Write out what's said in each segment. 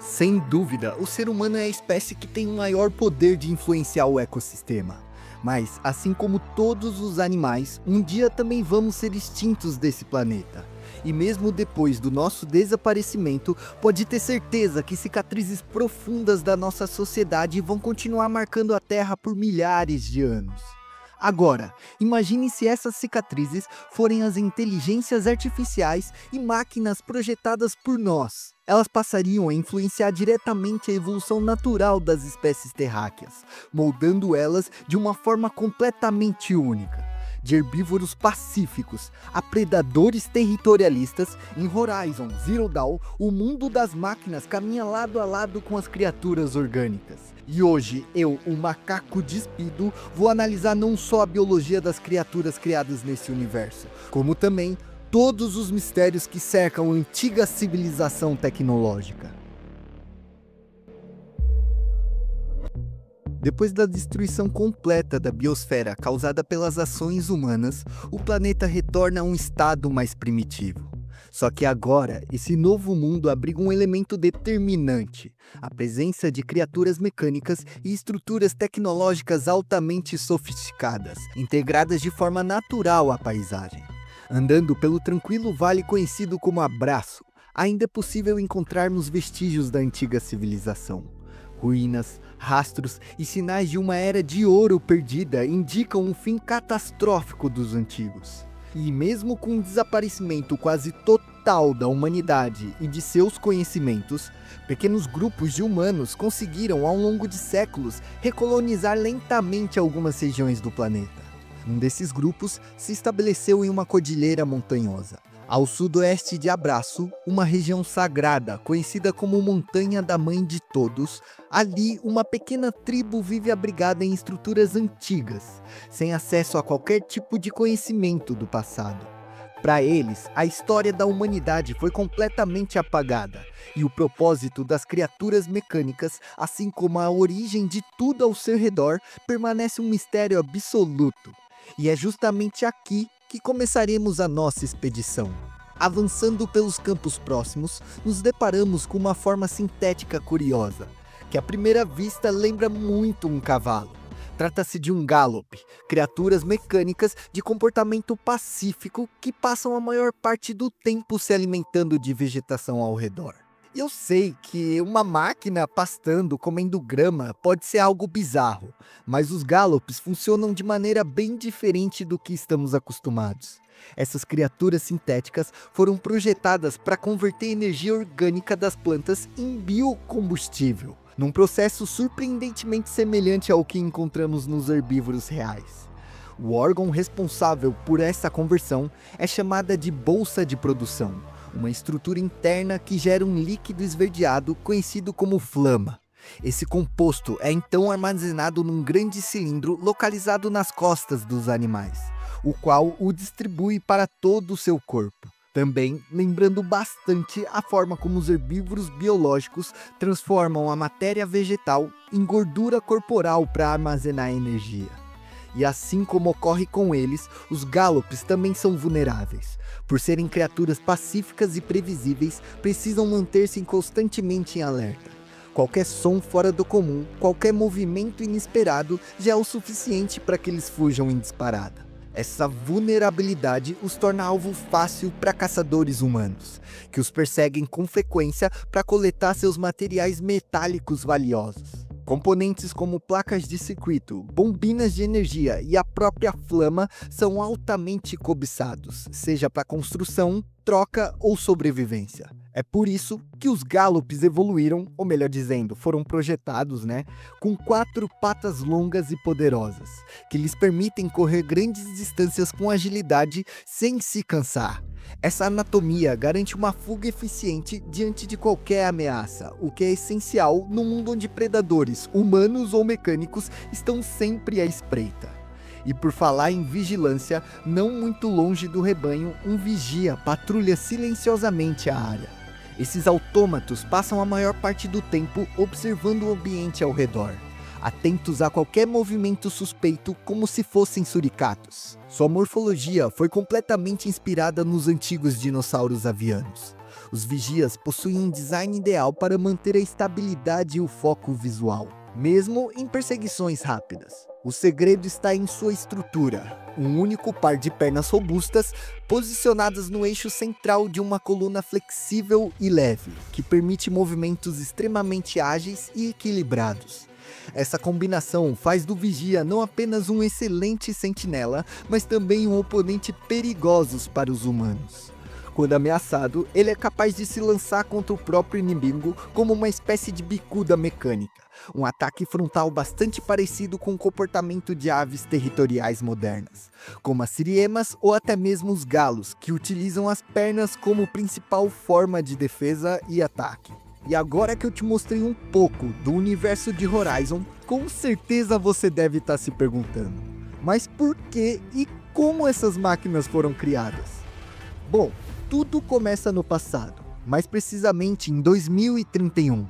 Sem dúvida, o ser humano é a espécie que tem o maior poder de influenciar o ecossistema. Mas, assim como todos os animais, um dia também vamos ser extintos desse planeta. E mesmo depois do nosso desaparecimento, pode ter certeza que cicatrizes profundas da nossa sociedade vão continuar marcando a Terra por milhares de anos. Agora, imagine se essas cicatrizes forem as inteligências artificiais e máquinas projetadas por nós. Elas passariam a influenciar diretamente a evolução natural das espécies terráqueas, moldando elas de uma forma completamente única. De herbívoros pacíficos a predadores territorialistas, em Horizon Zero Dawn, o mundo das máquinas caminha lado a lado com as criaturas orgânicas. E hoje, eu, o macaco despido, vou analisar não só a biologia das criaturas criadas nesse universo, como também todos os mistérios que cercam a antiga civilização tecnológica. Depois da destruição completa da biosfera causada pelas ações humanas, o planeta retorna a um estado mais primitivo. Só que agora, esse novo mundo abriga um elemento determinante: a presença de criaturas mecânicas e estruturas tecnológicas altamente sofisticadas, integradas de forma natural à paisagem. Andando pelo tranquilo vale conhecido como Abraço, ainda é possível encontrarmos vestígios da antiga civilização. Ruínas, rastros e sinais de uma era de ouro perdida indicam um fim catastrófico dos antigos. E mesmo com o desaparecimento quase total da humanidade e de seus conhecimentos, pequenos grupos de humanos conseguiram, ao longo de séculos, recolonizar lentamente algumas regiões do planeta. Um desses grupos se estabeleceu em uma cordilheira montanhosa. Ao sudoeste de Abraço, uma região sagrada, conhecida como Montanha da Mãe de Todos, ali uma pequena tribo vive abrigada em estruturas antigas, sem acesso a qualquer tipo de conhecimento do passado. Para eles, a história da humanidade foi completamente apagada, e o propósito das criaturas mecânicas, assim como a origem de tudo ao seu redor, permanece um mistério absoluto. E é justamente aqui que começaremos a nossa expedição. Avançando pelos campos próximos, nos deparamos com uma forma sintética curiosa, que à primeira vista lembra muito um cavalo. Trata-se de um Gallop, criaturas mecânicas de comportamento pacífico que passam a maior parte do tempo se alimentando de vegetação ao redor. Eu sei que uma máquina pastando, comendo grama, pode ser algo bizarro, mas os Gallops funcionam de maneira bem diferente do que estamos acostumados. Essas criaturas sintéticas foram projetadas para converter energia orgânica das plantas em biocombustível, num processo surpreendentemente semelhante ao que encontramos nos herbívoros reais. O órgão responsável por essa conversão é chamada de bolsa de produção, uma estrutura interna que gera um líquido esverdeado conhecido como flama. Esse composto é então armazenado num grande cilindro localizado nas costas dos animais, o qual o distribui para todo o seu corpo. Também lembrando bastante a forma como os herbívoros biológicos transformam a matéria vegetal em gordura corporal para armazenar energia. E assim como ocorre com eles, os Gallops também são vulneráveis. Por serem criaturas pacíficas e previsíveis, precisam manter-se constantemente em alerta. Qualquer som fora do comum, qualquer movimento inesperado já é o suficiente para que eles fujam em disparada. Essa vulnerabilidade os torna alvo fácil para caçadores humanos, que os perseguem com frequência para coletar seus materiais metálicos valiosos. Componentes como placas de circuito, bombinas de energia e a própria flama são altamente cobiçados, seja para construção, troca ou sobrevivência. É por isso que os Gallops evoluíram, ou melhor dizendo, foram projetados, com 4 patas longas e poderosas, que lhes permitem correr grandes distâncias com agilidade sem se cansar. Essa anatomia garante uma fuga eficiente diante de qualquer ameaça, o que é essencial num mundo onde predadores, humanos ou mecânicos, estão sempre à espreita. E por falar em vigilância, não muito longe do rebanho, um vigia patrulha silenciosamente a área. Esses autômatos passam a maior parte do tempo observando o ambiente ao redor, atentos a qualquer movimento suspeito como se fossem suricatos. Sua morfologia foi completamente inspirada nos antigos dinossauros avianos. Os vigias possuem um design ideal para manter a estabilidade e o foco visual, mesmo em perseguições rápidas. O segredo está em sua estrutura, um único par de pernas robustas posicionadas no eixo central de uma coluna flexível e leve, que permite movimentos extremamente ágeis e equilibrados. Essa combinação faz do vigia não apenas um excelente sentinela, mas também um oponente perigoso para os humanos. Quando ameaçado, ele é capaz de se lançar contra o próprio inimigo como uma espécie de bicuda mecânica, um ataque frontal bastante parecido com o comportamento de aves territoriais modernas, como as siriemas ou até mesmo os galos, que utilizam as pernas como principal forma de defesa e ataque. E agora que eu te mostrei um pouco do universo de Horizon, com certeza você deve estar se perguntando, mas por que e como essas máquinas foram criadas? Bom, tudo começa no passado, mais precisamente em 2031,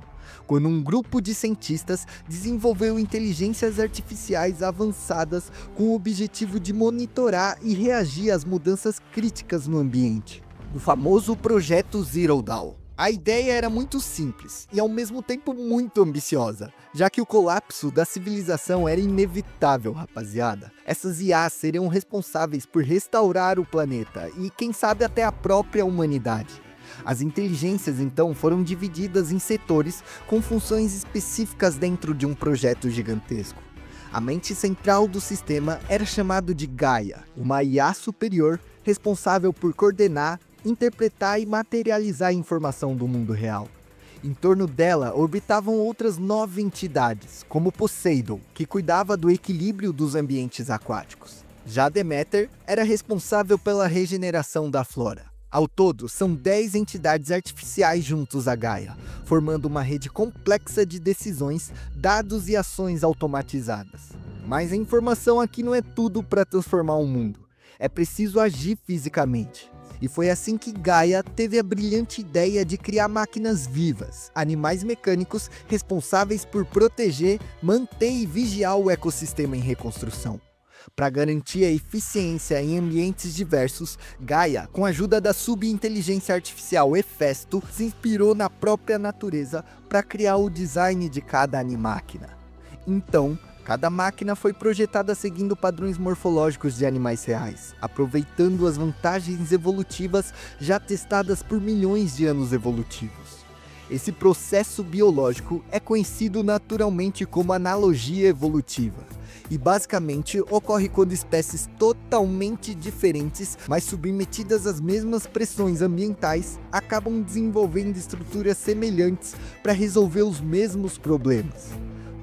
quando um grupo de cientistas desenvolveu inteligências artificiais avançadas com o objetivo de monitorar e reagir às mudanças críticas no ambiente, o famoso Projeto Zero Dawn. A ideia era muito simples e ao mesmo tempo muito ambiciosa, já que o colapso da civilização era inevitável, rapaziada. Essas IAs seriam responsáveis por restaurar o planeta e quem sabe até a própria humanidade. As inteligências então foram divididas em setores com funções específicas dentro de um projeto gigantesco. A mente central do sistema era chamado de Gaia, uma IA superior responsável por coordenar, interpretar e materializar a informação do mundo real. Em torno dela orbitavam outras 9 entidades, como Poseidon, que cuidava do equilíbrio dos ambientes aquáticos. Já Deméter era responsável pela regeneração da flora. Ao todo, são 10 entidades artificiais juntos a Gaia, formando uma rede complexa de decisões, dados e ações automatizadas. Mas a informação aqui não é tudo para transformar o mundo. É preciso agir fisicamente. E foi assim que Gaia teve a brilhante ideia de criar máquinas vivas, animais mecânicos responsáveis por proteger, manter e vigiar o ecossistema em reconstrução. Para garantir a eficiência em ambientes diversos, Gaia, com a ajuda da subinteligência artificial Hefesto, se inspirou na própria natureza para criar o design de cada animáquina. Então, cada máquina foi projetada seguindo padrões morfológicos de animais reais, aproveitando as vantagens evolutivas já testadas por milhões de anos evolutivos. Esse processo biológico é conhecido naturalmente como analogia evolutiva, e basicamente ocorre quando espécies totalmente diferentes, mas submetidas às mesmas pressões ambientais, acabam desenvolvendo estruturas semelhantes para resolver os mesmos problemas.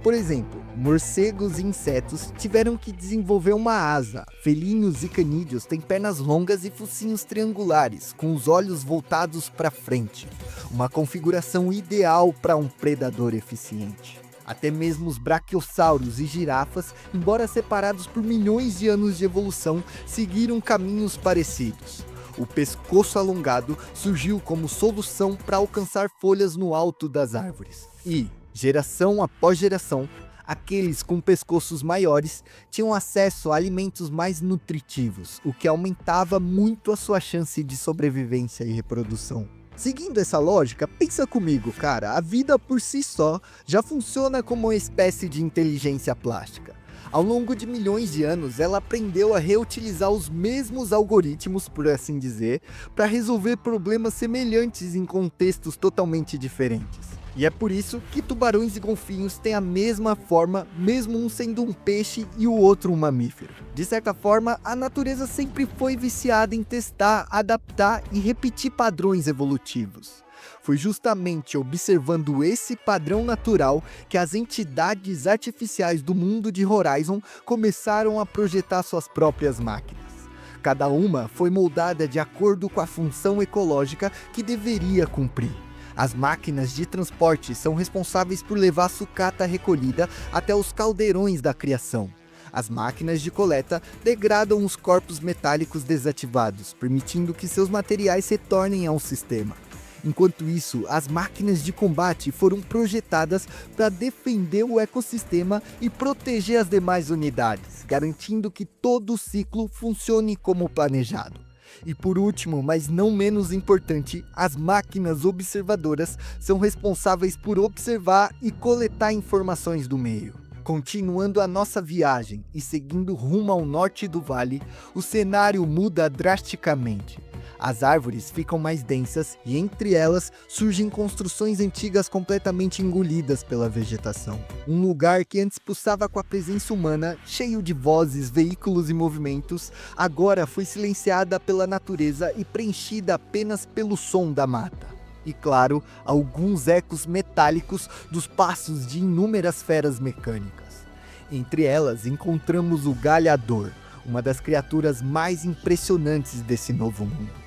Por exemplo, morcegos e insetos tiveram que desenvolver uma asa. Felinos e canídeos têm pernas longas e focinhos triangulares, com os olhos voltados para frente. Uma configuração ideal para um predador eficiente. Até mesmo os braquiossauros e girafas, embora separados por milhões de anos de evolução, seguiram caminhos parecidos. O pescoço alongado surgiu como solução para alcançar folhas no alto das árvores. E, geração após geração, aqueles com pescoços maiores tinham acesso a alimentos mais nutritivos, o que aumentava muito a sua chance de sobrevivência e reprodução. Seguindo essa lógica, pensa comigo, cara, a vida por si só já funciona como uma espécie de inteligência plástica. Ao longo de milhões de anos, ela aprendeu a reutilizar os mesmos algoritmos, por assim dizer, para resolver problemas semelhantes em contextos totalmente diferentes. E é por isso que tubarões e golfinhos têm a mesma forma, mesmo um sendo um peixe e o outro um mamífero. De certa forma, a natureza sempre foi viciada em testar, adaptar e repetir padrões evolutivos. Foi justamente observando esse padrão natural que as entidades artificiais do mundo de Horizon começaram a projetar suas próprias máquinas. Cada uma foi moldada de acordo com a função ecológica que deveria cumprir. As máquinas de transporte são responsáveis por levar a sucata recolhida até os caldeirões da criação. As máquinas de coleta degradam os corpos metálicos desativados, permitindo que seus materiais retornem ao sistema. Enquanto isso, as máquinas de combate foram projetadas para defender o ecossistema e proteger as demais unidades, garantindo que todo o ciclo funcione como planejado. E por último, mas não menos importante, as máquinas observadoras são responsáveis por observar e coletar informações do meio. Continuando a nossa viagem e seguindo rumo ao norte do vale, o cenário muda drasticamente. As árvores ficam mais densas e entre elas surgem construções antigas completamente engolidas pela vegetação. Um lugar que antes pulsava com a presença humana, cheio de vozes, veículos e movimentos, agora foi silenciada pela natureza e preenchida apenas pelo som da mata. E claro, alguns ecos metálicos dos passos de inúmeras feras mecânicas. Entre elas encontramos o Galhador, uma das criaturas mais impressionantes desse novo mundo.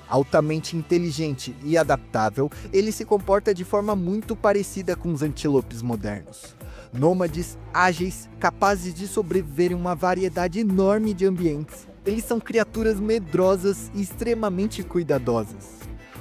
Altamente inteligente e adaptável, ele se comporta de forma muito parecida com os antílopes modernos. Nômades, ágeis, capazes de sobreviver em uma variedade enorme de ambientes, eles são criaturas medrosas e extremamente cuidadosas.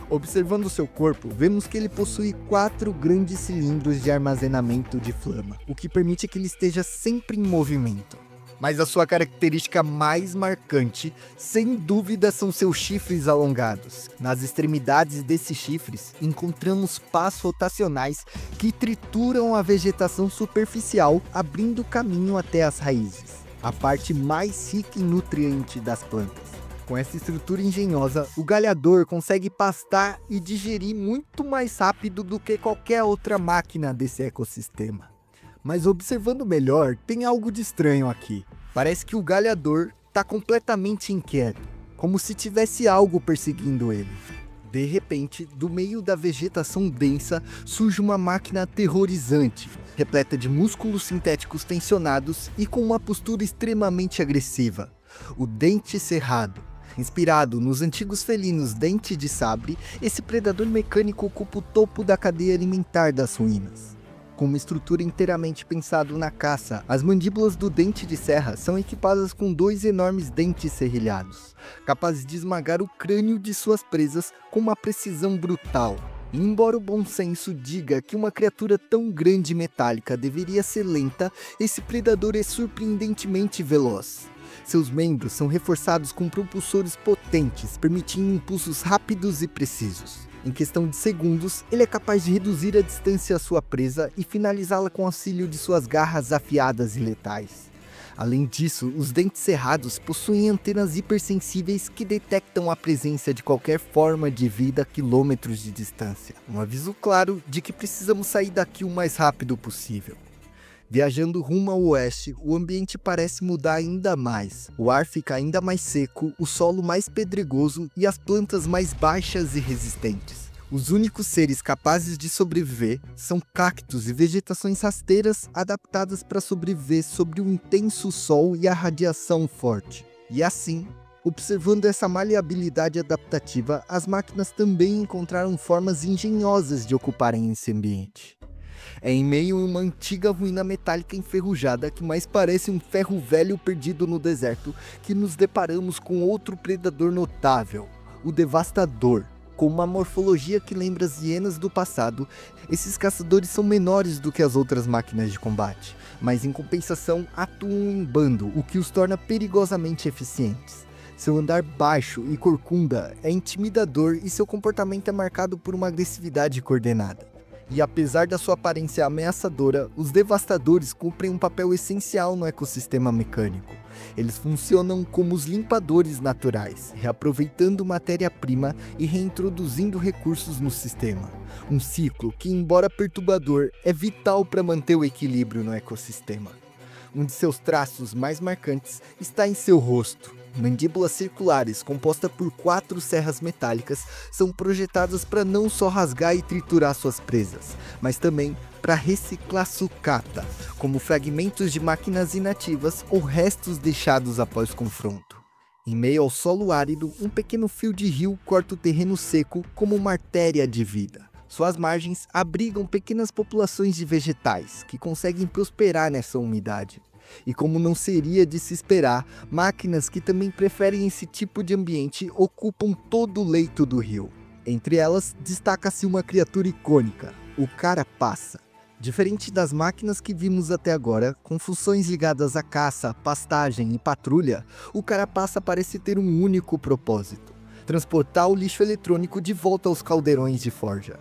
Observando seu corpo, vemos que ele possui 4 grandes cilindros de armazenamento de flama, o que permite que ele esteja sempre em movimento. Mas a sua característica mais marcante, sem dúvida, são seus chifres alongados. Nas extremidades desses chifres, encontramos pás rotacionais que trituram a vegetação superficial, abrindo caminho até as raízes, a parte mais rica em nutrientes das plantas. Com essa estrutura engenhosa, o galhador consegue pastar e digerir muito mais rápido do que qualquer outra máquina desse ecossistema. Mas observando melhor, tem algo de estranho aqui. Parece que o galhador está completamente inquieto, como se tivesse algo perseguindo ele. De repente, do meio da vegetação densa, surge uma máquina aterrorizante, repleta de músculos sintéticos tensionados e com uma postura extremamente agressiva. O Dente Cerrado. Inspirado nos antigos felinos Dente de Sabre, esse predador mecânico ocupa o topo da cadeia alimentar das ruínas. Com uma estrutura inteiramente pensada na caça, as mandíbulas do Dente de Serra são equipadas com 2 enormes dentes serrilhados, capazes de esmagar o crânio de suas presas com uma precisão brutal. E embora o bom senso diga que uma criatura tão grande e metálica deveria ser lenta, esse predador é surpreendentemente veloz. Seus membros são reforçados com propulsores potentes, permitindo impulsos rápidos e precisos. Em questão de segundos, ele é capaz de reduzir a distância à sua presa e finalizá-la com auxílio de suas garras afiadas e letais. Além disso, os dentes cerrados possuem antenas hipersensíveis que detectam a presença de qualquer forma de vida a quilômetros de distância. Um aviso claro de que precisamos sair daqui o mais rápido possível. Viajando rumo ao oeste, o ambiente parece mudar ainda mais. O ar fica ainda mais seco, o solo mais pedregoso e as plantas mais baixas e resistentes. Os únicos seres capazes de sobreviver são cactos e vegetações rasteiras adaptadas para sobreviver sob o intenso sol e a radiação forte. E assim, observando essa maleabilidade adaptativa, as máquinas também encontraram formas engenhosas de ocuparem esse ambiente. É em meio a uma antiga ruína metálica enferrujada que mais parece um ferro velho perdido no deserto que nos deparamos com outro predador notável, o Devastador. Com uma morfologia que lembra as hienas do passado, esses caçadores são menores do que as outras máquinas de combate, mas em compensação atuam em bando, o que os torna perigosamente eficientes. Seu andar baixo e corcunda é intimidador e seu comportamento é marcado por uma agressividade coordenada. E apesar da sua aparência ameaçadora, os devastadores cumprem um papel essencial no ecossistema mecânico. Eles funcionam como os limpadores naturais, reaproveitando matéria-prima e reintroduzindo recursos no sistema. Um ciclo que, embora perturbador, é vital para manter o equilíbrio no ecossistema. Um de seus traços mais marcantes está em seu rosto. Mandíbulas circulares, compostas por 4 serras metálicas, são projetadas para não só rasgar e triturar suas presas, mas também para reciclar sucata, como fragmentos de máquinas inativas ou restos deixados após confronto. Em meio ao solo árido, um pequeno fio de rio corta o terreno seco como uma artéria de vida. Suas margens abrigam pequenas populações de vegetais que conseguem prosperar nessa umidade. E como não seria de se esperar, máquinas que também preferem esse tipo de ambiente ocupam todo o leito do rio. Entre elas, destaca-se uma criatura icônica, o Carapaça. Diferente das máquinas que vimos até agora, com funções ligadas à caça, pastagem e patrulha, o Carapaça parece ter um único propósito: transportar o lixo eletrônico de volta aos caldeirões de forja,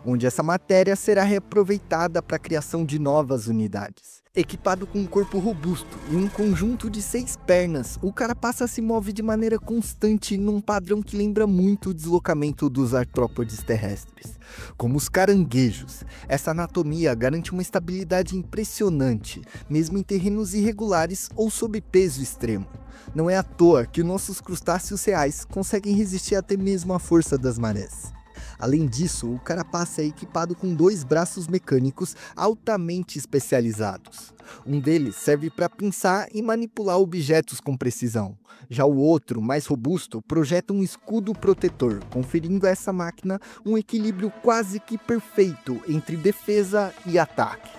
onde essa matéria será reaproveitada para a criação de novas unidades. Equipado com um corpo robusto e um conjunto de 6 pernas, o Carapaça se move de maneira constante num padrão que lembra muito o deslocamento dos artrópodes terrestres. Como os caranguejos, essa anatomia garante uma estabilidade impressionante, mesmo em terrenos irregulares ou sob peso extremo. Não é à toa que nossos crustáceos reais conseguem resistir até mesmo à força das marés. Além disso, o Carapaça é equipado com 2 braços mecânicos altamente especializados. Um deles serve para pinçar e manipular objetos com precisão. Já o outro, mais robusto, projeta um escudo protetor, conferindo a essa máquina um equilíbrio quase que perfeito entre defesa e ataque.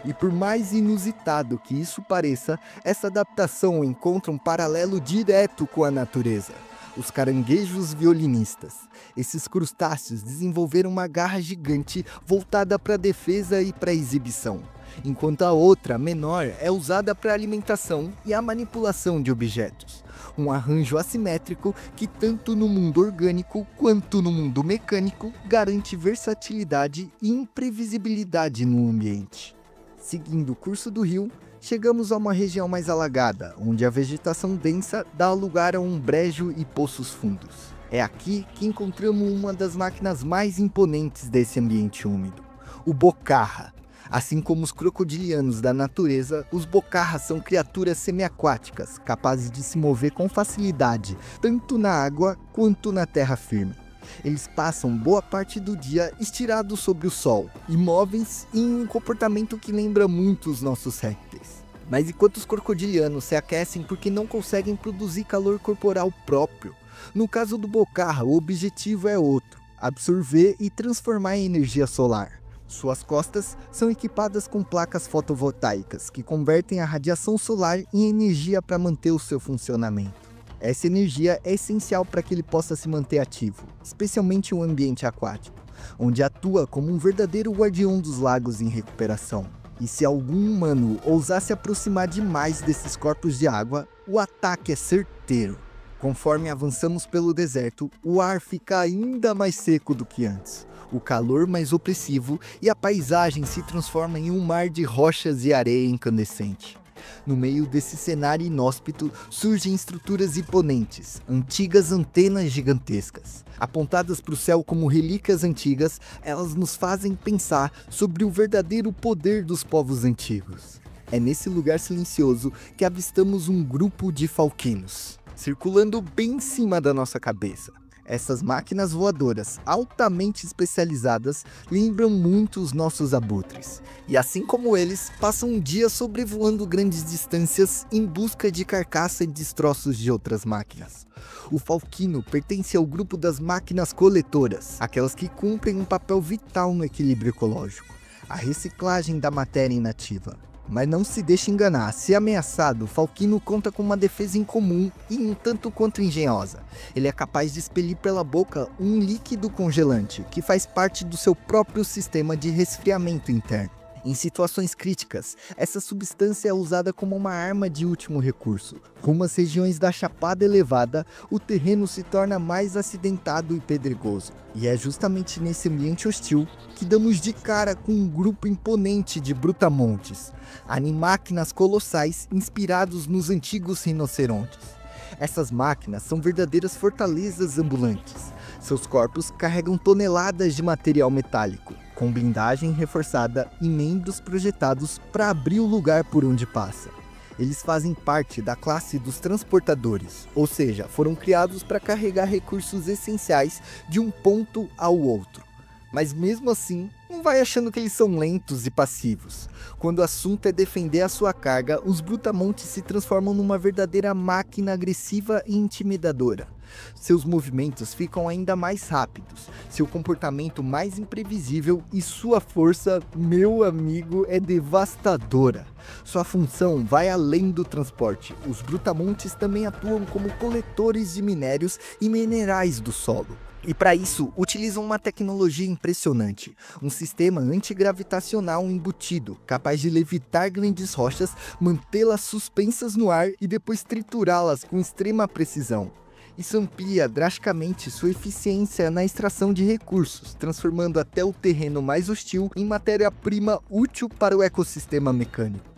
E por mais inusitado que isso pareça, essa adaptação encontra um paralelo direto com a natureza: os caranguejos violinistas. Esses crustáceos desenvolveram uma garra gigante voltada para defesa e para exibição, enquanto a outra, menor, é usada para alimentação e a manipulação de objetos. Um arranjo assimétrico que, tanto no mundo orgânico quanto no mundo mecânico, garante versatilidade e imprevisibilidade no ambiente. Seguindo o curso do rio, chegamos a uma região mais alagada, onde a vegetação densa dá lugar a um brejo e poços fundos. É aqui que encontramos uma das máquinas mais imponentes desse ambiente úmido: o bocarra. Assim como os crocodilianos da natureza, os bocarras são criaturas semiaquáticas, capazes de se mover com facilidade, tanto na água quanto na terra firme. Eles passam boa parte do dia estirados sobre o sol, imóveis e em um comportamento que lembra muito os nossos répteis. Mas enquanto os crocodilianos se aquecem porque não conseguem produzir calor corporal próprio, no caso do bocarra o objetivo é outro: absorver e transformar em energia solar. Suas costas são equipadas com placas fotovoltaicas que convertem a radiação solar em energia para manter o seu funcionamento. Essa energia é essencial para que ele possa se manter ativo, especialmente em um ambiente aquático, onde atua como um verdadeiro guardião dos lagos em recuperação. E se algum humano ousar se aproximar demais desses corpos de água, o ataque é certeiro. Conforme avançamos pelo deserto, o ar fica ainda mais seco do que antes, o calor mais opressivo e a paisagem se transforma em um mar de rochas e areia incandescente. No meio desse cenário inóspito surgem estruturas imponentes, antigas antenas gigantescas. Apontadas para o céu como relíquias antigas, elas nos fazem pensar sobre o verdadeiro poder dos povos antigos. É nesse lugar silencioso que avistamos um grupo de falquinos, circulando bem em cima da nossa cabeça. Essas máquinas voadoras altamente especializadas lembram muito os nossos abutres, e assim como eles, passam um dia sobrevoando grandes distâncias em busca de carcaça e destroços de outras máquinas. O falquino pertence ao grupo das máquinas coletoras, aquelas que cumprem um papel vital no equilíbrio ecológico, a reciclagem da matéria inativa. Mas não se deixe enganar: se ameaçado, o falquino conta com uma defesa incomum e um tanto quanto engenhosa. Ele é capaz de expelir pela boca um líquido congelante, que faz parte do seu próprio sistema de resfriamento interno. Em situações críticas, essa substância é usada como uma arma de último recurso. Rumo às regiões da Chapada Elevada, o terreno se torna mais acidentado e pedregoso. E é justamente nesse ambiente hostil que damos de cara com um grupo imponente de brutamontes, animáquinas colossais inspirados nos antigos rinocerontes. Essas máquinas são verdadeiras fortalezas ambulantes. Seus corpos carregam toneladas de material metálico, com blindagem reforçada e membros projetados para abrir o lugar por onde passa. Eles fazem parte da classe dos transportadores, ou seja, foram criados para carregar recursos essenciais de um ponto ao outro. Mas mesmo assim, não vai achando que eles são lentos e passivos. Quando o assunto é defender a sua carga, os brutamontes se transformam numa verdadeira máquina agressiva e intimidadora. Seus movimentos ficam ainda mais rápidos, seu comportamento mais imprevisível e sua força, meu amigo, é devastadora. Sua função vai além do transporte. Os brutamontes também atuam como coletores de minérios e minerais do solo. E para isso, utilizam uma tecnologia impressionante, um sistema antigravitacional embutido, capaz de levitar grandes rochas, mantê-las suspensas no ar e depois triturá-las com extrema precisão. Isso amplia drasticamente sua eficiência na extração de recursos, transformando até o terreno mais hostil em matéria-prima útil para o ecossistema mecânico.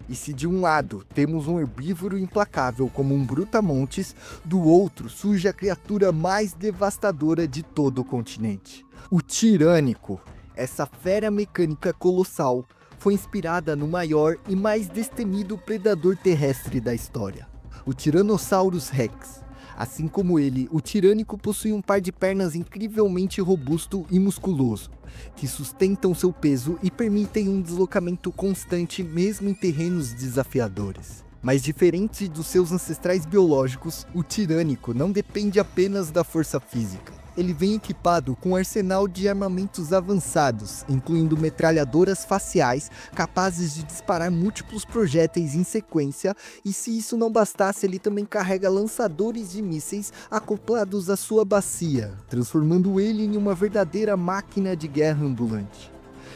E se de um lado temos um herbívoro implacável como um brutamontes, do outro surge a criatura mais devastadora de todo o continente. O Tirânico. Essa fera mecânica colossal foi inspirada no maior e mais destemido predador terrestre da história, o Tyrannosaurus Rex. Assim como ele, o Tirânico possui um par de pernas incrivelmente robusto e musculoso, que sustentam seu peso e permitem um deslocamento constante mesmo em terrenos desafiadores. Mas diferente dos seus ancestrais biológicos, o Tirânico não depende apenas da força física. Ele vem equipado com um arsenal de armamentos avançados, incluindo metralhadoras faciais capazes de disparar múltiplos projéteis em sequência, e se isso não bastasse, ele também carrega lançadores de mísseis acoplados à sua bacia, transformando ele em uma verdadeira máquina de guerra ambulante.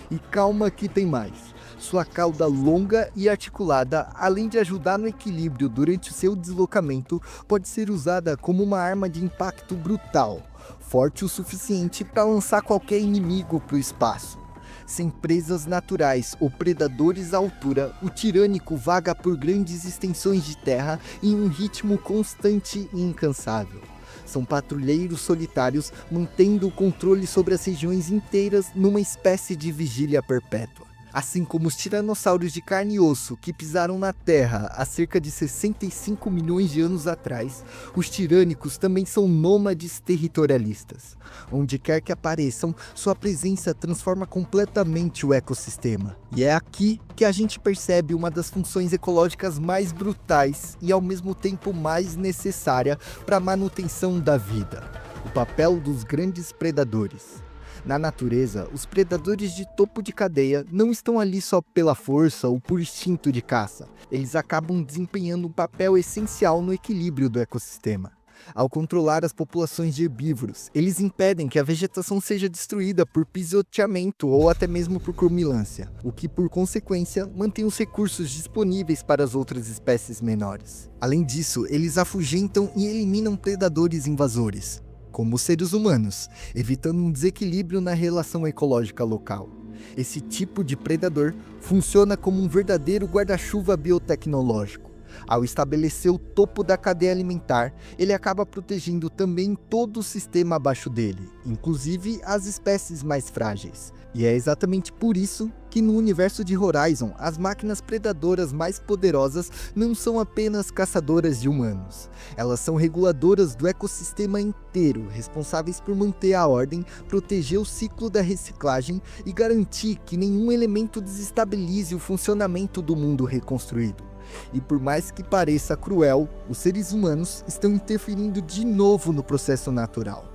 E calma que tem mais. Sua cauda longa e articulada, além de ajudar no equilíbrio durante o seu deslocamento, pode ser usada como uma arma de impacto brutal, forte o suficiente para lançar qualquer inimigo para o espaço. Sem presas naturais ou predadores à altura, o Tirânico vaga por grandes extensões de terra em um ritmo constante e incansável. São patrulheiros solitários, mantendo o controle sobre as regiões inteiras numa espécie de vigília perpétua. Assim como os tiranossauros de carne e osso que pisaram na Terra há cerca de 65 milhões de anos atrás, os tirânicos também são nômades territorialistas. Onde quer que apareçam, sua presença transforma completamente o ecossistema. E é aqui que a gente percebe uma das funções ecológicas mais brutais e ao mesmo tempo mais necessária para a manutenção da vida: o papel dos grandes predadores. Na natureza, os predadores de topo de cadeia não estão ali só pela força ou por instinto de caça. Eles acabam desempenhando um papel essencial no equilíbrio do ecossistema. Ao controlar as populações de herbívoros, eles impedem que a vegetação seja destruída por pisoteamento ou até mesmo por cromilância, o que por consequência mantém os recursos disponíveis para as outras espécies menores. Além disso, eles afugentam e eliminam predadores invasores, como os seres humanos, evitando um desequilíbrio na relação ecológica local. Esse tipo de predador funciona como um verdadeiro guarda-chuva biotecnológico. Ao estabelecer o topo da cadeia alimentar, ele acaba protegendo também todo o sistema abaixo dele, inclusive as espécies mais frágeis. E é exatamente por isso que no universo de Horizon, as máquinas predadoras mais poderosas não são apenas caçadoras de humanos. Elas são reguladoras do ecossistema inteiro, responsáveis por manter a ordem, proteger o ciclo da reciclagem e garantir que nenhum elemento desestabilize o funcionamento do mundo reconstruído. E por mais que pareça cruel, os seres humanos estão interferindo de novo no processo natural.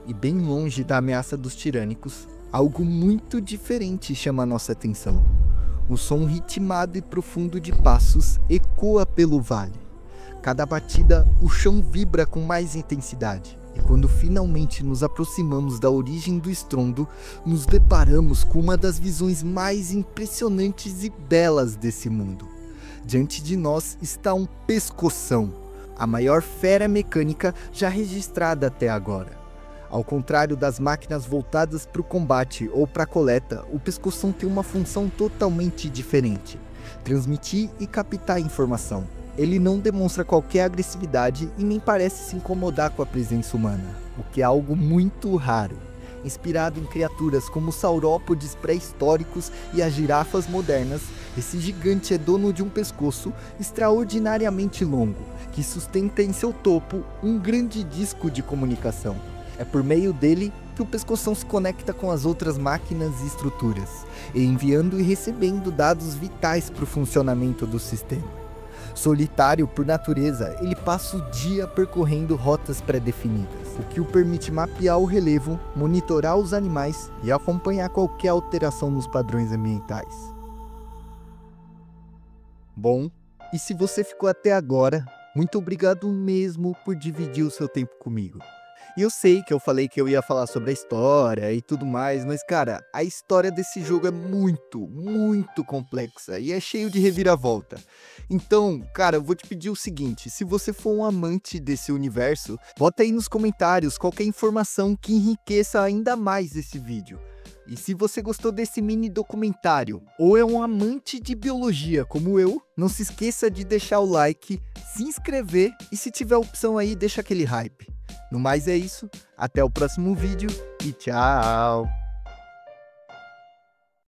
E bem longe da ameaça dos tirânicos, algo muito diferente chama a nossa atenção. O som ritmado e profundo de passos ecoa pelo vale. Cada batida, o chão vibra com mais intensidade. E quando finalmente nos aproximamos da origem do estrondo, nos deparamos com uma das visões mais impressionantes e belas desse mundo. Diante de nós está um pescoção, a maior fera mecânica já registrada até agora. Ao contrário das máquinas voltadas para o combate ou para a coleta, o pescoção tem uma função totalmente diferente: transmitir e captar informação. Ele não demonstra qualquer agressividade e nem parece se incomodar com a presença humana, o que é algo muito raro. Inspirado em criaturas como os saurópodes pré-históricos e as girafas modernas, esse gigante é dono de um pescoço extraordinariamente longo, que sustenta em seu topo um grande disco de comunicação. É por meio dele que o pescoção se conecta com as outras máquinas e estruturas, enviando e recebendo dados vitais para o funcionamento do sistema. Solitário por natureza, ele passa o dia percorrendo rotas pré-definidas, o que o permite mapear o relevo, monitorar os animais e acompanhar qualquer alteração nos padrões ambientais. Bom, e se você ficou até agora, muito obrigado mesmo por dividir o seu tempo comigo. E eu sei que eu falei que eu ia falar sobre a história e tudo mais, mas cara, a história desse jogo é muito, muito complexa e é cheio de reviravolta. Então, cara, eu vou te pedir o seguinte, se você for um amante desse universo, bota aí nos comentários qualquer informação que enriqueça ainda mais esse vídeo. E se você gostou desse mini documentário, ou é um amante de biologia como eu, não se esqueça de deixar o like, se inscrever e se tiver opção aí, deixa aquele hype. No mais é isso, até o próximo vídeo e tchau!